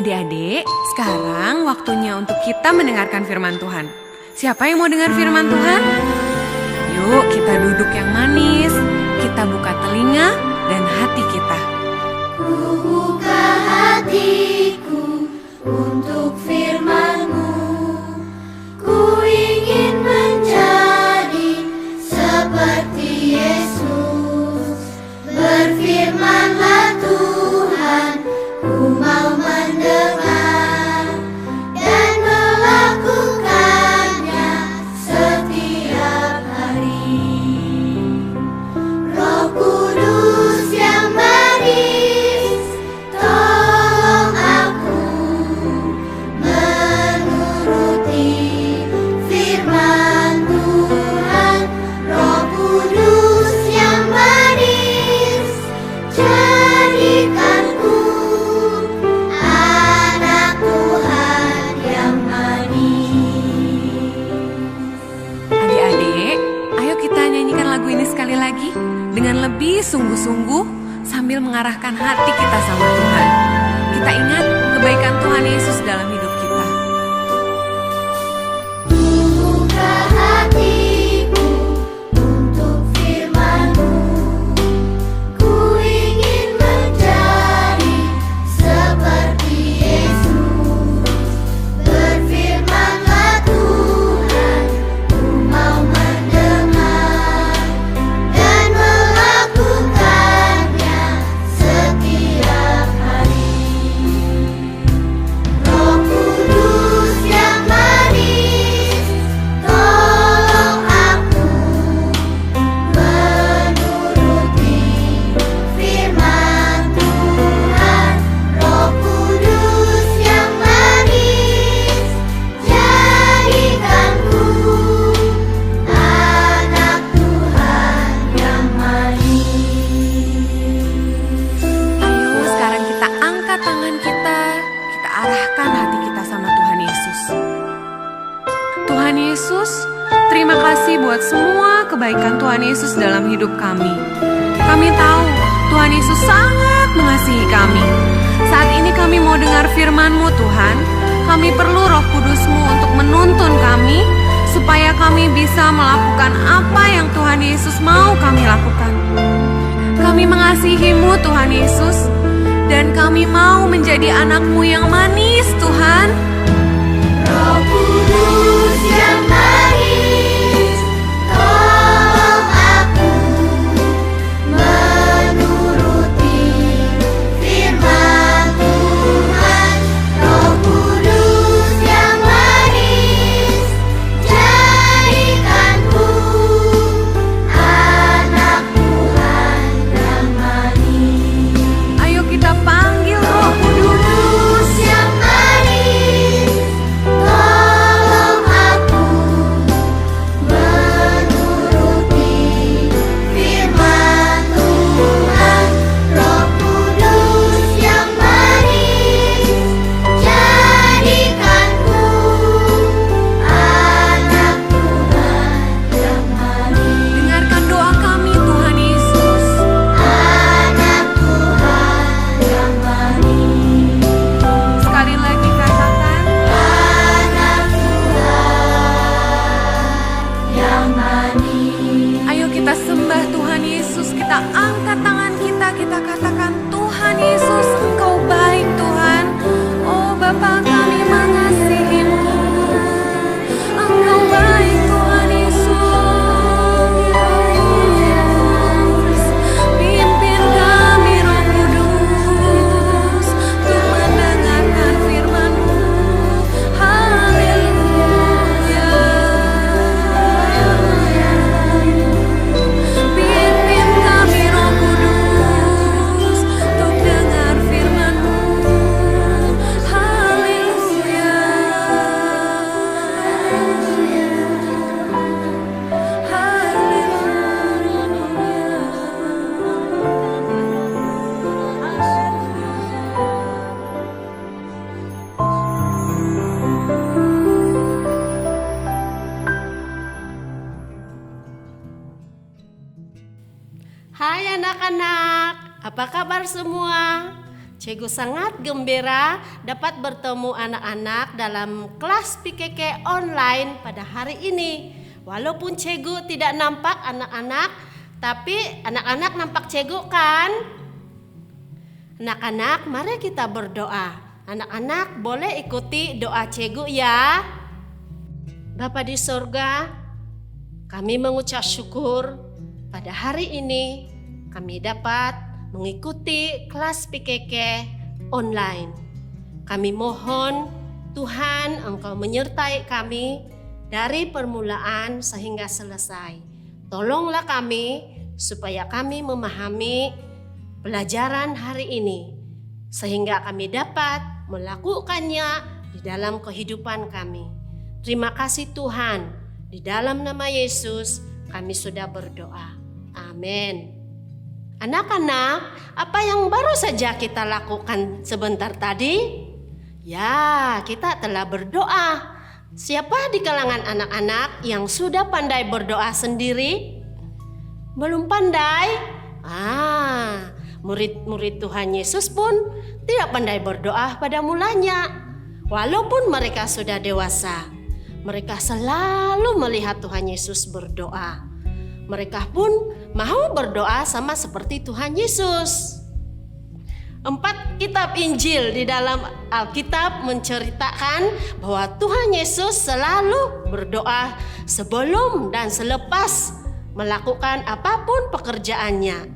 Adik-adik, sekarang waktunya untuk kita mendengarkan firman Tuhan. Siapa yang mau dengar firman Tuhan? Yuk kita duduk yang manis, kita buka telinga dan hati kita. Ku buka hatiku untuk firman-Mu. Ku ingin menjadi seperti Yesus. Berfirmanlah Tuhan, ku mau mendengar dan melakukannya setiap hari. Roh Kudus yang manis, tolong aku menuruti firman Tuhan. Roh Kudus yang manis, jadikanku anak Tuhan yang manis. Adik-adik, ayo kita nyanyikan lagu ini sekali lagi dengan lebih sungguh-sungguh sambil mengarahkan hati kita sama Tuhan. Kita ingat kebaikan Tuhan Yesus dalam hidup kita. Buka hatiku untuk firman-Mu. Ku ingin menjadi seperti Yesus. Berfirmanlah Tuhan, ku mau mendengar dan melakukannya setiap hari. Roh Kudus yang manis, tolong aku menuruti firman Tuhan. Roh Kudus yang manis, jadikanku anak Tuhan yang manis. Ayo sekarang kita angkat tangan kita arahkan hati kita sama Tuhan Yesus. Tuhan Yesus, terima kasih buat semua kebaikan Tuhan Yesus dalam hidup kami. Kami tahu Tuhan Yesus sangat mengasihi kami. Saat ini kami mau dengar firman-Mu Tuhan. Kami perlu Roh Kudus-Mu untuk menuntun kami, supaya kami bisa melakukan apa yang Tuhan Yesus mau kami lakukan. Kami mengasihi-Mu Tuhan Yesus, dan kami mau menjadi anak-Mu yang manis Tuhan. Roh Kudus yang manis, tolong aku menuruti firman Tuhan. Roh Kudus yang manis, jadikanku anak Tuhan yang manis. Ayo kita panggil Roh Kudus. Yang manis, tolong aku menuruti firman Tuhan. Roh Kudus yang manis, jadikanku anak Tuhan yang manis. Dengarkan doa kami Tuhan Yesus. Anak Tuhan yang manis. Sekali lagi katakan, Anak Tuhan yang manis. ayo kita sembah Tuhan Yesus. Kita angkat tangan kita katakan, Tuhan Yesus, Engkau baik Tuhan. Oh Bapa, kami mengasihi-Mu. Engkau baik Tuhan Yesus. Pimpin kami Roh Kudus untuk mendengarkan firman-Mu. Haleluya. Pimpin kami Roh Kudus untuk dengar firman-Mu. Haleluya. Hai anak-anak, apa kabar semua? Cikgu sangat gembira dapat bertemu anak-anak dalam kelas PKK online pada hari ini. Walaupun cikgu tidak nampak anak-anak, tapi anak-anak nampak cikgu kan? Anak-anak, mari kita berdoa. Anak-anak boleh ikuti doa cikgu ya. Bapa di sorga, kami mengucap syukur pada hari ini kami dapat mengikuti kelas PKK online. Kami mohon Tuhan Engkau menyertai kami dari permulaan sehingga selesai. Tolonglah kami supaya kami memahami pelajaran hari ini sehingga kami dapat melakukannya di dalam kehidupan kami. Terima kasih Tuhan, di dalam nama Yesus kami sudah berdoa. Amin. Anak-anak, apa yang baru saja kita lakukan sebentar tadi? Ya, kita telah berdoa. Siapa di kalangan anak-anak yang sudah pandai berdoa sendiri? Belum pandai? Murid-murid Tuhan Yesus pun tidak pandai berdoa pada mulanya. Walaupun mereka sudah dewasa, mereka selalu melihat Tuhan Yesus berdoa. Mereka pun mau berdoa sama seperti Tuhan Yesus. 4 kitab Injil di dalam Alkitab menceritakan bahwa Tuhan Yesus selalu berdoa sebelum dan selepas melakukan apapun pekerjaannya.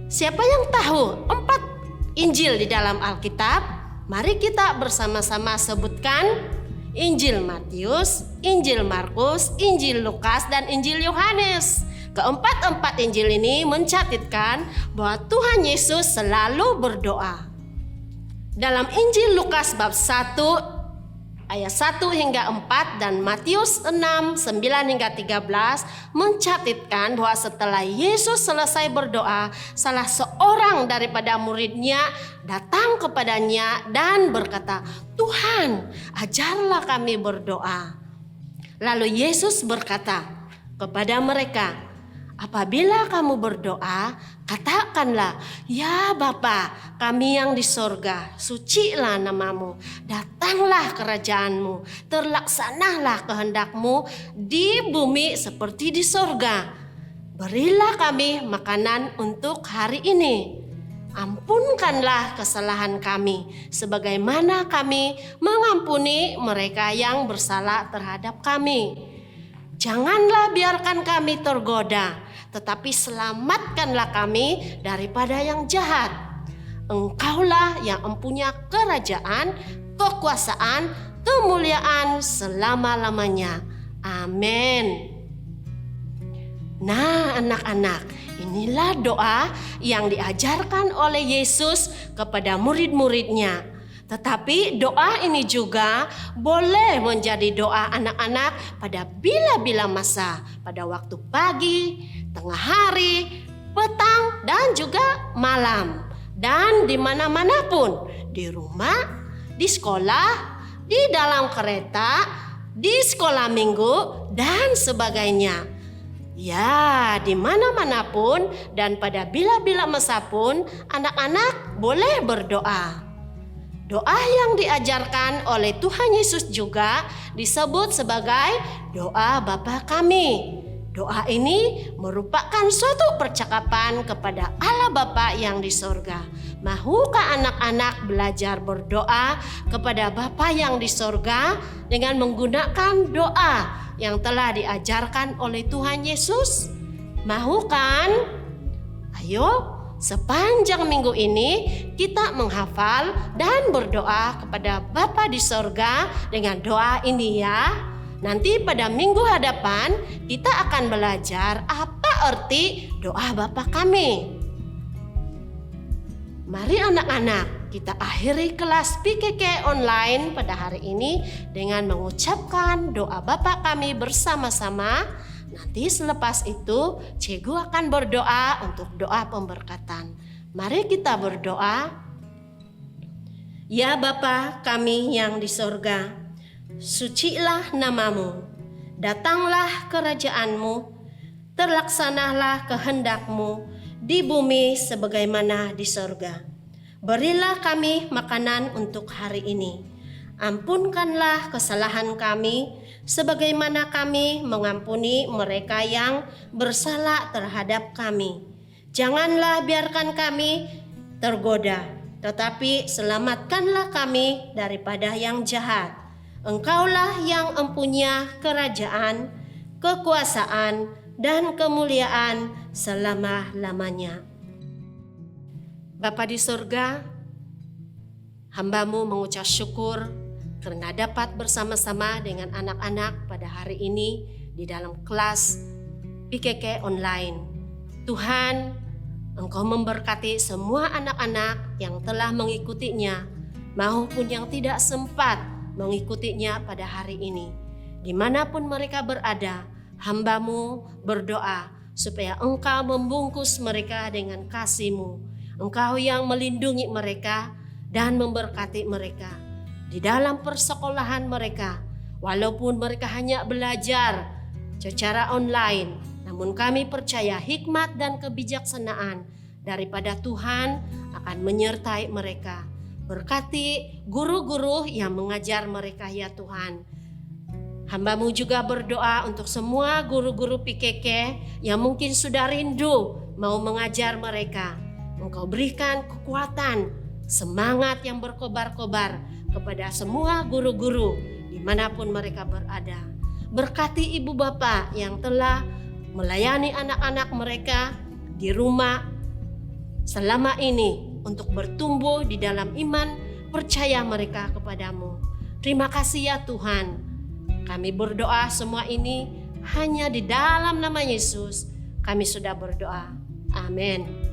Siapa yang tahu 4 Injil di dalam Alkitab? Mari kita bersama-sama sebutkan Injil Matius, Injil Markus, Injil Lukas, dan Injil Yohanes. Keempat Injil ini mencatatkan bahwa Tuhan Yesus selalu berdoa. Dalam Injil Lukas bab 1 ayat 1 hingga 4 dan Matius 6, 9 hingga 13 mencatatkan bahwa setelah Yesus selesai berdoa, salah seorang daripada muridnya datang kepadanya dan berkata, "Tuhan, ajarlah kami berdoa." Lalu Yesus berkata kepada mereka, "Apabila kamu berdoa, katakanlah, ya Bapa kami yang di sorga, sucilah namamu, datanglah kerajaanmu, terlaksanalah kehendakmu di bumi seperti di sorga. Berilah kami makanan untuk hari ini. Ampunkanlah kesalahan kami, sebagaimana kami mengampuni mereka yang bersalah terhadap kami. Janganlah biarkan kami tergoda, tetapi selamatkanlah kami daripada yang jahat. Engkaulah yang mempunyai kerajaan, kekuasaan, kemuliaan selama-lamanya. Amin." Nah, anak-anak, inilah doa yang diajarkan oleh Yesus kepada murid-muridnya. Tetapi doa ini juga boleh menjadi doa anak-anak pada bila-bila masa, pada waktu pagi, tengah hari, petang, dan juga malam. Dan di mana-mana pun, di rumah, di sekolah, di dalam kereta, di sekolah minggu, dan sebagainya. Ya, di mana-mana pun dan pada bila-bila masa pun anak-anak boleh berdoa. Doa yang diajarkan oleh Tuhan Yesus juga disebut sebagai doa Bapa kami. Doa ini merupakan suatu percakapan kepada Allah Bapa yang di sorga. Mahukah anak-anak belajar berdoa kepada Bapa yang di sorga dengan menggunakan doa yang telah diajarkan oleh Tuhan Yesus? Mau kan? Ayo, sepanjang minggu ini kita menghafal dan berdoa kepada Bapa di sorga dengan doa ini ya. Nanti pada minggu hadapan kita akan belajar apa arti doa Bapa kami. Mari anak-anak, kita akhiri kelas PKK online pada hari ini dengan mengucapkan doa Bapa kami bersama-sama. Nanti selepas itu, cikgu akan berdoa untuk doa pemberkatan. Mari kita berdoa. Ya Bapa kami yang di sorga, sucilah namamu, datanglah kerajaanmu, terlaksanalah kehendakmu di bumi sebagaimana di sorga. Berilah kami makanan untuk hari ini. Ampunkanlah kesalahan kami, sebagaimana kami mengampuni mereka yang bersalah terhadap kami. Janganlah biarkan kami tergoda, tetapi selamatkanlah kami daripada yang jahat. Engkaulah yang mempunyai kerajaan, kekuasaan, dan kemuliaan selama-lamanya. Bapa di surga, hamba-Mu mengucap syukur karena dapat bersama-sama dengan anak-anak pada hari ini di dalam kelas PKK online. Tuhan, Engkau memberkati semua anak-anak yang telah mengikutinya maupun yang tidak sempat mengikutinya pada hari ini. Dimanapun mereka berada, hamba-Mu berdoa supaya Engkau membungkus mereka dengan kasih-Mu. Engkau yang melindungi mereka dan memberkati mereka di dalam persekolahan mereka. Walaupun mereka hanya belajar secara online, namun kami percaya hikmat dan kebijaksanaan daripada Tuhan akan menyertai mereka. Berkati guru-guru yang mengajar mereka ya Tuhan. Hamba-Mu juga berdoa untuk semua guru-guru PKK yang mungkin sudah rindu mau mengajar mereka. Engkau berikan kekuatan, semangat yang berkobar-kobar kepada semua guru-guru dimanapun mereka berada. Berkati ibu bapa yang telah melayani anak-anak mereka di rumah selama ini untuk bertumbuh di dalam iman percaya mereka kepadamu. Terima kasih ya Tuhan. Kami berdoa semua ini hanya di dalam nama Yesus. Kami sudah berdoa. Amin.